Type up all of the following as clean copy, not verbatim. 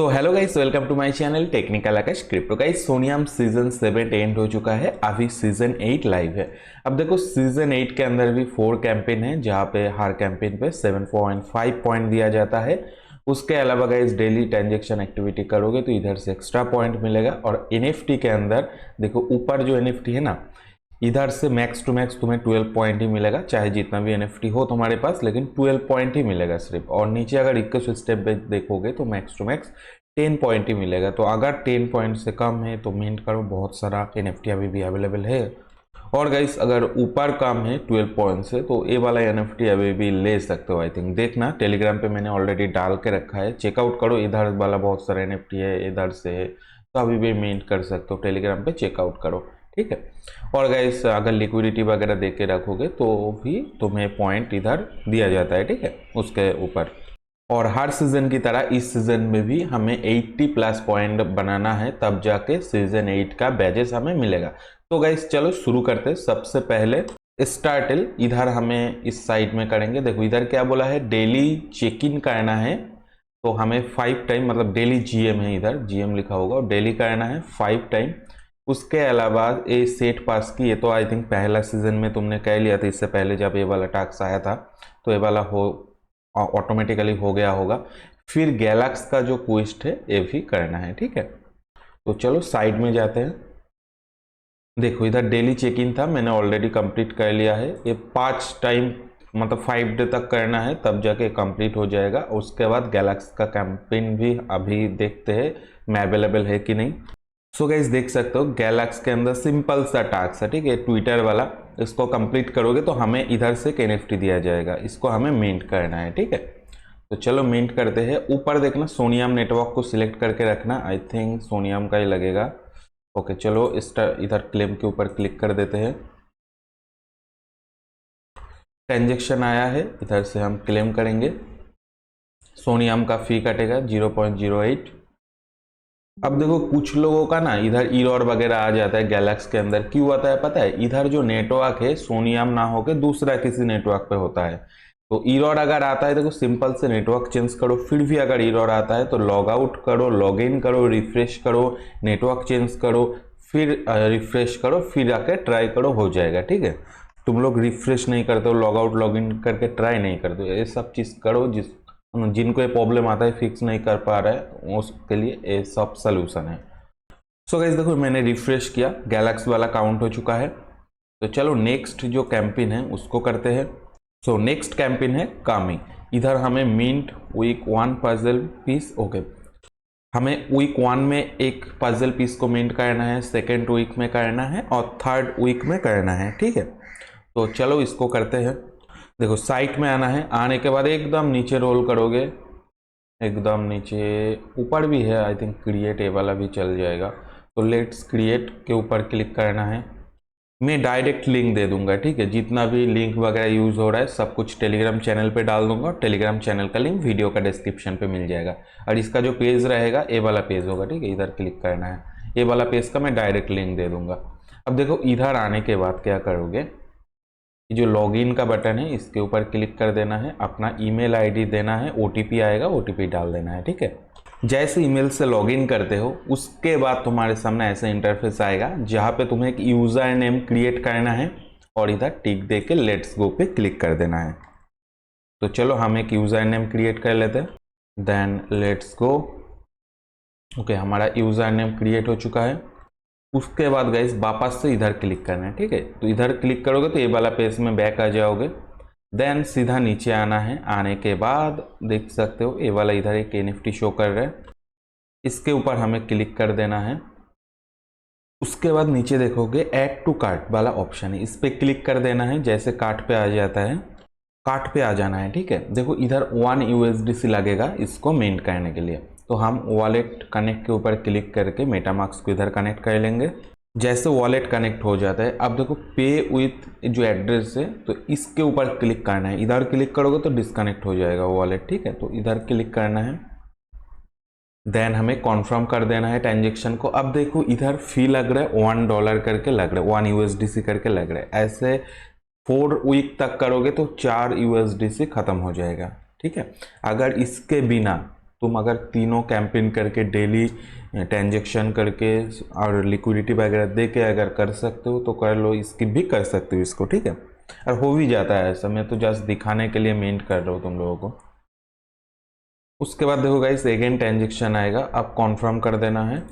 So hello guys, welcome to my channel technical Akash crypto. Guys Soneium season 7 end हो चुका है, अभी season 8 live है। अब देखो सीजन 8 के अंदर भी 4 कैंपेन है, जहाँ पे हर कैंपेन पे 7.5 पॉइंट दिया जाता है। उसके अलावा गाइस डेली ट्रांजेक्शन एक्टिविटी करोगे तो इधर से एक्स्ट्रा पॉइंट मिलेगा। और एनएफटी के अंदर देखो ऊपर जो एनएफटी है ना, इधर से मैक्स टू मैक्स तुम्हें 12 पॉइंट ही मिलेगा, चाहे जितना भी एनएफटी हो तुम्हारे पास, लेकिन 12 पॉइंट ही मिलेगा सिर्फ। और नीचे अगर इक्कीस स्टेप पे देखोगे तो मैक्स टू मैक्स 10 पॉइंट ही मिलेगा। तो अगर 10 पॉइंट से कम है तो मिंट करो, बहुत सारा एनएफटी अभी भी अवेलेबल है। और गाइस अगर ऊपर कम है 12 पॉइंट से तो ये वाला एनएफटी अभी भी ले सकते हो। आई थिंक देखना, टेलीग्राम पे मैंने ऑलरेडी डाल के रखा है, चेकआउट करो। इधर वाला बहुत सारा एनएफटी है, इधर से है, तो अभी भी मिंट कर सकते हो। टेलीग्राम पे चेकआउट करो, ठीक है। और गाइस अगर लिक्विडिटी वगैरह दे के रखोगे तो भी तुम्हें पॉइंट इधर दिया जाता है, ठीक है, उसके ऊपर। और हर सीजन की तरह इस सीजन में भी हमें 80 प्लस पॉइंट बनाना है, तब जाके सीजन 8 का बैजेस हमें मिलेगा। तो गाइस चलो शुरू करते हैं। सबसे पहले स्टार्टिल इधर हमें इस साइड में करेंगे। देखो इधर क्या बोला है, डेली चेक इन करना है। तो हमें 5 टाइम, मतलब डेली जीएम है, इधर जीएम लिखा होगा, और डेली करना है 5 टाइम। उसके अलावा ये सेट पास की, ये तो आई थिंक पहला सीजन में तुमने कह लिया था, इससे पहले जब ये वाला टास्क आया था, तो ये वाला हो ऑटोमेटिकली हो गया होगा। फिर गैलेक्स का जो क्वेस्ट है ये भी करना है, ठीक है। तो चलो साइड में जाते हैं। देखो इधर डेली चेक इन था, मैंने ऑलरेडी कंप्लीट कर लिया है। ये 5 टाइम मतलब 5 डे तक करना है, तब जाके कंप्लीट हो जाएगा। उसके बाद गैलेक्स का कैंपेन भी अभी देखते हैं मैं अवेलेबल है कि नहीं। सो गाइस देख सकते हो गैलेक्स के अंदर सिंपल सा टास्क है, ठीक है, ट्विटर वाला। इसको कंप्लीट करोगे तो हमें इधर से एक एनएफटी दिया जाएगा, इसको हमें मिंट करना है, ठीक है। तो चलो मिंट करते हैं। ऊपर देखना सोनियम नेटवर्क को सिलेक्ट करके रखना, आई थिंक सोनियम का ही लगेगा। ओके चलो इधर क्लेम के ऊपर क्लिक कर देते हैं। ट्रांजेक्शन आया है, इधर से हम क्लेम करेंगे। सोनियम का फी कटेगा 0.08। अब देखो कुछ लोगों का ना इधर ईरर वगैरह आ जाता है गैलेक्स के अंदर। क्यों आता है पता है? इधर जो नेटवर्क है सोनियम ना होकर दूसरा किसी नेटवर्क पे होता है। तो ईरर अगर आता है, देखो सिंपल से नेटवर्क चेंज करो। फिर भी अगर ईरर आता है तो लॉग आउट करो, लॉग इन करो, रिफ्रेश करो, नेटवर्क चेंज करो, फिर रिफ्रेश करो, फिर आके ट्राई करो, हो जाएगा, ठीक है। तुम लोग रिफ्रेश नहीं करते हो, लॉग आउट लॉग इन करके ट्राई नहीं करते हो, ये सब चीज़ करो। जिनको ये प्रॉब्लम आता है, फिक्स नहीं कर पा रहा है, उसके लिए ये सब सलूशन है। सो गाइस देखो मैंने रिफ्रेश किया, गैलेक्स वाला काउंट हो चुका है। तो चलो नेक्स्ट जो कैंपेन है उसको करते हैं। सो नेक्स्ट कैंपेन है कामी। इधर हमें mint week 1 puzzle piece. Okay, हमें वीक 1 में एक पजल पीस को मिंट करना है, सेकेंड वीक में करना है, और थर्ड वीक में करना है, ठीक है। तो चलो इसको करते हैं। देखो साइट में आना है, आने के बाद एकदम नीचे रोल करोगे, एकदम नीचे ऊपर भी है आई थिंक क्रिएट, ए वाला भी चल जाएगा। तो लेट्स क्रिएट के ऊपर क्लिक करना है। मैं डायरेक्ट लिंक दे दूंगा, ठीक है। जितना भी लिंक वगैरह यूज़ हो रहा है सब कुछ टेलीग्राम चैनल पे डाल दूंगा। टेलीग्राम चैनल का लिंक वीडियो का डिस्क्रिप्शन पे मिल जाएगा। और इसका जो पेज रहेगा ए वाला पेज होगा, ठीक है, इधर क्लिक करना है। ए वाला पेज का मैं डायरेक्ट लिंक दे दूंगा। अब देखो इधर आने के बाद क्या करोगे, जो लॉगिन का बटन है इसके ऊपर क्लिक कर देना है, अपना ईमेल आईडी देना है, ओटीपी आएगा, ओटीपी डाल देना है, ठीक है। जैसे ईमेल से लॉगिन करते हो उसके बाद तुम्हारे सामने ऐसा इंटरफेस आएगा, जहाँ पे तुम्हें एक यूज़र नेम क्रिएट करना है, और इधर टिक दे के लेट्स गो पे क्लिक कर देना है। तो चलो हम एक यूज़र नेम क्रिएट कर लेते हैं, देन लेट्स गो। ओके हमारा यूज़र नेम क्रिएट हो चुका है। उसके बाद गाइस वापस से इधर क्लिक करना है, ठीक है। तो इधर क्लिक करोगे तो ये वाला पेज में बैक आ जाओगे। देन सीधा नीचे आना है, आने के बाद देख सकते हो ये वाला इधर एक एनएफटी शो कर रहा है, इसके ऊपर हमें क्लिक कर देना है। उसके बाद नीचे देखोगे ऐड टू कार्ट वाला ऑप्शन है, इस पर क्लिक कर देना है। जैसे कार्ट पे आ जाता है, कार्ट पे आ जाना है, ठीक है। देखो इधर 1 USDC लगेगा इसको मिंट करने के लिए। तो हम वॉलेट कनेक्ट के ऊपर क्लिक करके मेटामास्क को इधर कनेक्ट कर लेंगे। जैसे वॉलेट कनेक्ट हो जाता है, अब देखो पे विथ जो एड्रेस है, तो इसके ऊपर क्लिक करना है। इधर क्लिक करोगे तो डिस्कनेक्ट हो जाएगा वॉलेट, ठीक है। तो इधर क्लिक करना है, देन हमें कॉन्फर्म कर देना है ट्रांजेक्शन को। अब देखो इधर फी लग रहा है $1 करके लग रहा है, 1 USDC करके लग रहा है। ऐसे 4 वीक तक करोगे तो 4 USDC खत्म हो जाएगा, ठीक है। अगर इसके बिना तुम अगर तीनों कैंपेन करके डेली ट्रांजेक्शन करके और लिक्विडिटी वगैरह दे के अगर कर सकते हो तो कर लो, स्किप भी कर सकते हो इसको, ठीक है। और हो भी जाता है ऐसा, मैं तो जस्ट दिखाने के लिए मेंट कर रहा हूँ तुम लोगों को। उसके बाद देखो गाइस अगेन ट्रांजेक्शन आएगा, अब कॉन्फर्म कर देना है।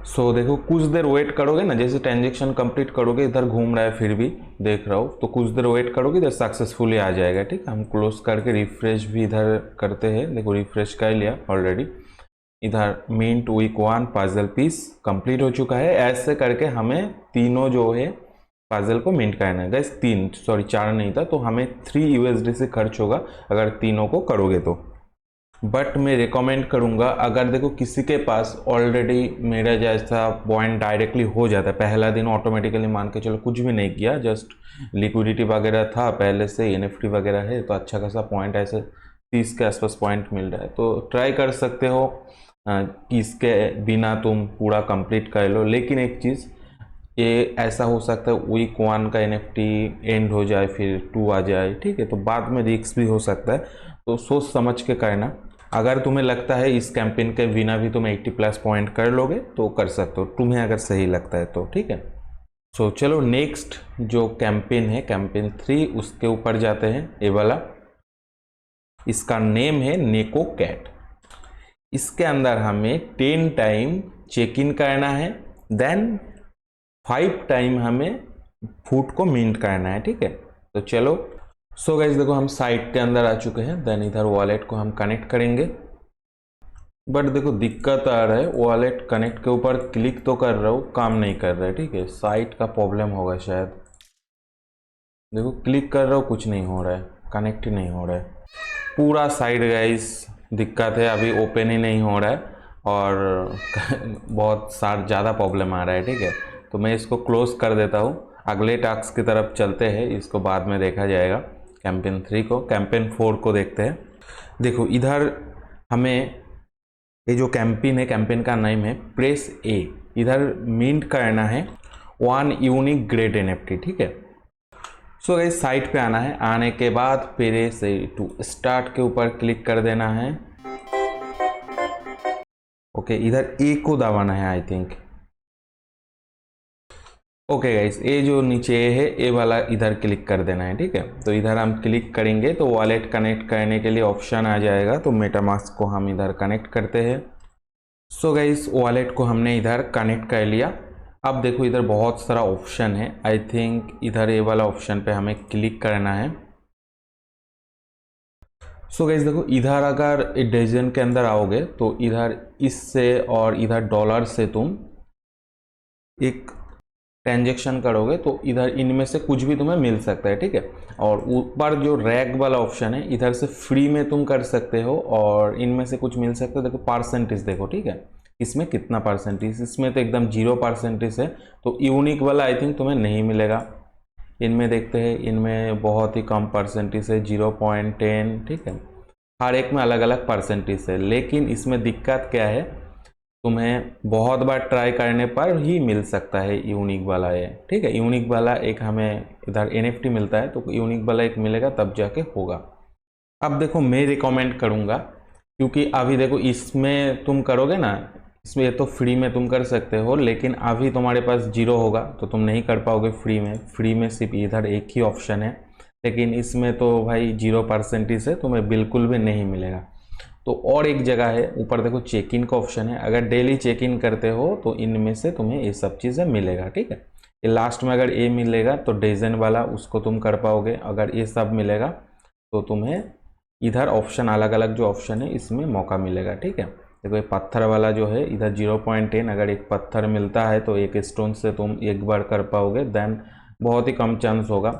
सो देखो कुछ देर वेट करोगे ना, जैसे ट्रांजेक्शन कंप्लीट करोगे, इधर घूम रहा है फिर भी देख रहा हो, तो कुछ देर वेट करोगे इधर सक्सेसफुली आ जाएगा, ठीक है। हम क्लोज करके रिफ्रेश भी इधर करते हैं, देखो रिफ्रेश कर लिया ऑलरेडी। इधर mint week 1 puzzle piece complete हो चुका है। ऐसे करके हमें तीनों जो है पजल को मिंट करना है गाइस, 4 नहीं था, तो हमें 3 USD खर्च होगा अगर तीनों को करोगे तो। बट मैं रिकमेंड करूँगा अगर देखो किसी के पास ऑलरेडी मेरा जैसा पॉइंट डायरेक्टली हो जाता है, पहला दिन ऑटोमेटिकली मान के चलो कुछ भी नहीं किया, जस्ट लिक्विडिटी वगैरह था पहले से, NFT वगैरह है, तो अच्छा खासा पॉइंट ऐसे 30 के आसपास पॉइंट मिल रहा है, तो ट्राई कर सकते हो कि इसके बिना तुम पूरा कंप्लीट कर लो। लेकिन एक चीज़ ये ऐसा हो सकता है वीक 1 का NFT एंड हो जाए फिर 2 आ जाए, ठीक है, तो बाद में रिस्क भी हो सकता है, तो सोच समझ के करना। अगर तुम्हें लगता है इस कैंपेन के बिना भी तुम 80+ पॉइंट कर लोगे तो कर सकते हो, तुम्हें अगर सही लगता है तो, ठीक है। सो चलो नेक्स्ट जो कैंपेन है कैंपेन 3 उसके ऊपर जाते हैं। ये वाला इसका नेम है नेको कैट। इसके अंदर हमें 10 टाइम चेक इन करना है, देन 5 टाइम हमें फूड को मिंट करना है, ठीक है। तो चलो सो गाइस देखो हम साइट के अंदर आ चुके हैं, देन इधर वॉलेट को हम कनेक्ट करेंगे। बट देखो दिक्कत आ रहा है, वॉलेट कनेक्ट के ऊपर क्लिक तो कर रहा हूँ, काम नहीं कर रहा है, ठीक है, साइट का प्रॉब्लम होगा शायद। देखो क्लिक कर रहा हूँ कुछ नहीं हो रहा है, कनेक्ट ही नहीं हो रहा है, पूरा साइट गाइस दिक्कत है, अभी ओपन ही नहीं हो रहा है और बहुत ज़्यादा प्रॉब्लम आ रहा है, ठीक है। तो मैं इसको क्लोज कर देता हूँ, अगले टास्क की तरफ चलते हैं, इसको बाद में देखा जाएगा। कैंपेन 3 को, कैंपेन 4 को देखते हैं। देखो इधर हमें ये जो कैंपेन है, कैंपेन का नेम है प्रेस ए, इधर मिंट करना है 1 यूनिक ग्रेड NFT, ठीक है। सो गाइस साइट पे आना है, आने के बाद फिर से टू स्टार्ट के ऊपर क्लिक कर देना है। ओके इधर ए को दबाना है आई थिंक। ओके गाइस ये जो नीचे है ए वाला इधर क्लिक कर देना है, ठीक है। तो इधर हम क्लिक करेंगे तो वॉलेट कनेक्ट करने के लिए ऑप्शन आ जाएगा, तो मेटामास्क को हम इधर कनेक्ट करते हैं। सो गाइस वॉलेट को हमने इधर कनेक्ट कर लिया। अब देखो इधर बहुत सारा ऑप्शन है, आई थिंक इधर ए वाला ऑप्शन पे हमें क्लिक करना है। सो गाइस देखो इधर अगर डजन के अंदर आओगे तो इधर इससे और इधर डॉलर से तुम एक ट्रांजेक्शन करोगे तो इधर इनमें से कुछ भी तुम्हें मिल सकता है, ठीक है। और ऊपर जो रैक वाला ऑप्शन है इधर से फ्री में तुम कर सकते हो और इनमें से कुछ मिल सकते हो। देखो परसेंटेज देखो, ठीक है, इसमें कितना परसेंटेज, इसमें तो एकदम 0% है, तो यूनिक वाला आई थिंक तुम्हें नहीं मिलेगा। इनमें देखते हैं, इनमें बहुत ही कम परसेंटेज है 0.10, ठीक है, हर एक में अलग अलग परसेंटेज है। लेकिन इसमें दिक्कत क्या है, तुम्हें बहुत बार ट्राई करने पर ही मिल सकता है यूनिक वाला ये, ठीक है। यूनिक वाला एक हमें इधर NFT मिलता है, तो यूनिक वाला एक मिलेगा तब जाके होगा। अब देखो मैं रिकमेंड करूँगा, क्योंकि अभी देखो इसमें तुम करोगे ना, इसमें ये तो फ्री में तुम कर सकते हो, लेकिन अभी तुम्हारे पास 0 होगा तो तुम नहीं कर पाओगे फ्री में। फ्री में सिर्फ इधर एक ही ऑप्शन है, लेकिन इसमें तो भाई 0% है, तुम्हें बिल्कुल भी नहीं मिलेगा। तो और एक जगह है ऊपर देखो चेक इन का ऑप्शन है, अगर डेली चेक इन करते हो तो इनमें से तुम्हें ये सब चीज़ें मिलेगा, ठीक है। ये लास्ट में अगर ये मिलेगा तो डजन वाला उसको तुम कर पाओगे, अगर ये सब मिलेगा तो तुम्हें इधर ऑप्शन अलग अलग जो ऑप्शन है इसमें मौका मिलेगा, ठीक है। देखो ये पत्थर वाला जो है इधर 0.10, अगर एक पत्थर मिलता है तो एक स्टोन से तुम एक बार कर पाओगे, देन बहुत ही कम चांस होगा।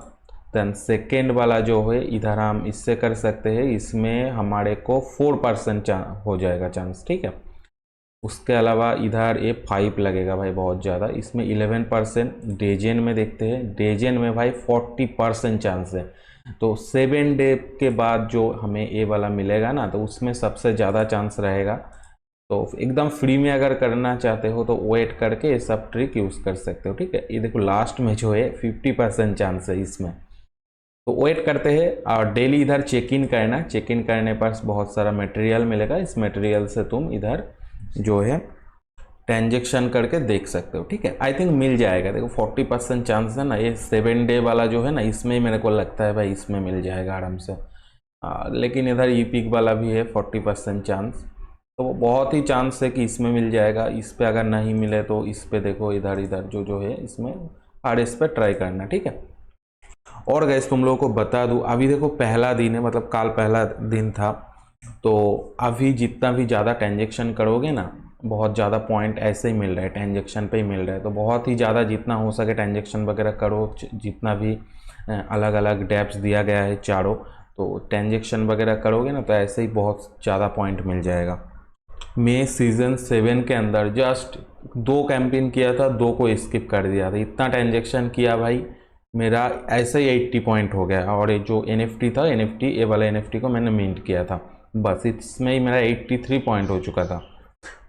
देन सेकेंड वाला जो है इधर हम इससे कर सकते हैं, इसमें हमारे को 4% हो जाएगा चांस, ठीक है। उसके अलावा इधर ये 5 लगेगा भाई बहुत ज़्यादा, इसमें 11%। डेजन में देखते हैं, डेजन में भाई 40% चांस है। तो 7 डे के बाद जो हमें ये वाला मिलेगा ना, तो उसमें सबसे ज़्यादा चांस रहेगा। तो एकदम फ्री में अगर करना चाहते हो तो वेट करके ये सब ट्रिक यूज़ कर सकते हो, ठीक है। ये देखो लास्ट में जो है 50% चांस है इसमें, तो वेट करते हैं और डेली इधर चेक इन करना। चेक इन करने पर बहुत सारा मटेरियल मिलेगा, इस मटेरियल से तुम इधर जो है ट्रांजेक्शन करके देख सकते हो, ठीक है। आई थिंक मिल जाएगा, देखो 40% चांस है ना, ये 7 डे वाला जो है ना, इसमें ही मेरे को लगता है भाई इसमें मिल जाएगा आराम से। लेकिन इधर ईपिक वाला भी है 40% चांस, तो वो बहुत ही चांस है कि इसमें मिल जाएगा। इस पे अगर नहीं मिले तो इस पे देखो इधर इधर जो है इसमें RS पे ट्राई करना, ठीक है। और गैस तुम लोगों को बता दूं, अभी देखो पहला दिन है, मतलब कल पहला दिन था, तो अभी जितना भी ज़्यादा ट्रांजेक्शन करोगे ना, बहुत ज़्यादा पॉइंट ऐसे ही मिल रहा है, ट्रांजेक्शन पे ही मिल रहा है। तो बहुत ही ज़्यादा जितना हो सके ट्रांजेक्शन वगैरह करो, जितना भी अलग अलग डेप्स दिया गया है चारों, तो ट्रांजेक्शन वगैरह करोगे ना तो ऐसे ही बहुत ज़्यादा पॉइंट मिल जाएगा। मैं सीज़न 7 के अंदर जस्ट 2 कैंपेन किया था, 2 को स्किप कर दिया था, इतना ट्रांजेक्शन किया भाई, मेरा ऐसे ही 80 पॉइंट हो गया। और ये जो NFT था, ये वाला NFT को मैंने मिंट किया था, बस इसमें ही मेरा 83 पॉइंट हो चुका था।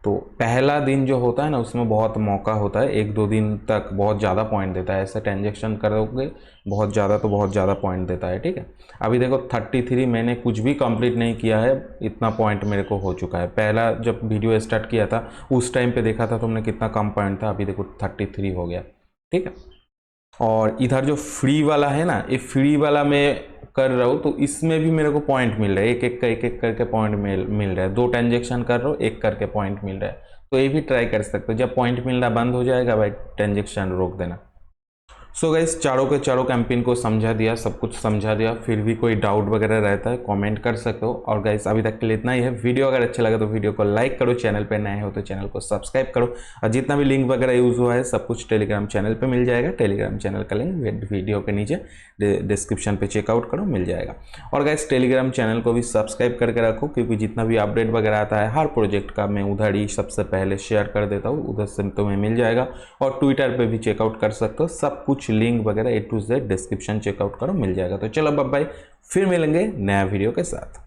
तो पहला दिन जो होता है ना, उसमें बहुत मौका होता है, 1-2 दिन तक बहुत ज़्यादा पॉइंट देता है। ऐसे ट्रांजेक्शन करोगे बहुत ज़्यादा तो बहुत ज़्यादा पॉइंट देता है, ठीक है। अभी देखो 33 मैंने कुछ भी कंप्लीट नहीं किया है, इतना पॉइंट मेरे को हो चुका है। पहला जब वीडियो स्टार्ट किया था उस टाइम पे देखा था तुमने कितना कम पॉइंट था, अभी देखो 33 हो गया, ठीक है। और इधर जो फ्री वाला है ना, ये फ्री वाला मैं कर रहा हूँ, तो इसमें भी मेरे को पॉइंट मिल रहा है, एक एक करके पॉइंट मिल रहा है। 2 ट्रांजेक्शन कर रहा हूँ, 1 करके पॉइंट मिल रहा है, तो ये भी ट्राई कर सकते हो। जब पॉइंट मिलना बंद हो जाएगा भाई, ट्रांजेक्शन रोक देना। सो गाइस, चारों के चारों कैंपेन को समझा दिया, सब कुछ समझा दिया। फिर भी कोई डाउट वगैरह रहता है कमेंट कर सकते हो। और गाइस अभी तक के लिए इतना ही है। वीडियो अगर अच्छा लगा तो वीडियो को लाइक करो, चैनल पे नए हो तो चैनल को सब्सक्राइब करो। और जितना भी लिंक वगैरह यूज़ हुआ है सब कुछ टेलीग्राम चैनल पे मिल जाएगा। टेलीग्राम चैनल का लिंक वीडियो के नीचे डिस्क्रिप्शन पे चेकआउट करो, मिल जाएगा। और गाइस टेलीग्राम चैनल को भी सब्सक्राइब करके रखो, क्योंकि जितना भी अपडेट वगैरह आता है हर प्रोजेक्ट का, मैं उधर ही सबसे पहले शेयर कर देता हूँ, उधर से तुम्हें मिल जाएगा। और ट्विटर पर भी चेकआउट कर सकते हो, सब कुछ लिंक वगैरह A to Z description checkout करो, मिल जाएगा। तो चलो बाय बाय, फिर मिलेंगे नया वीडियो के साथ।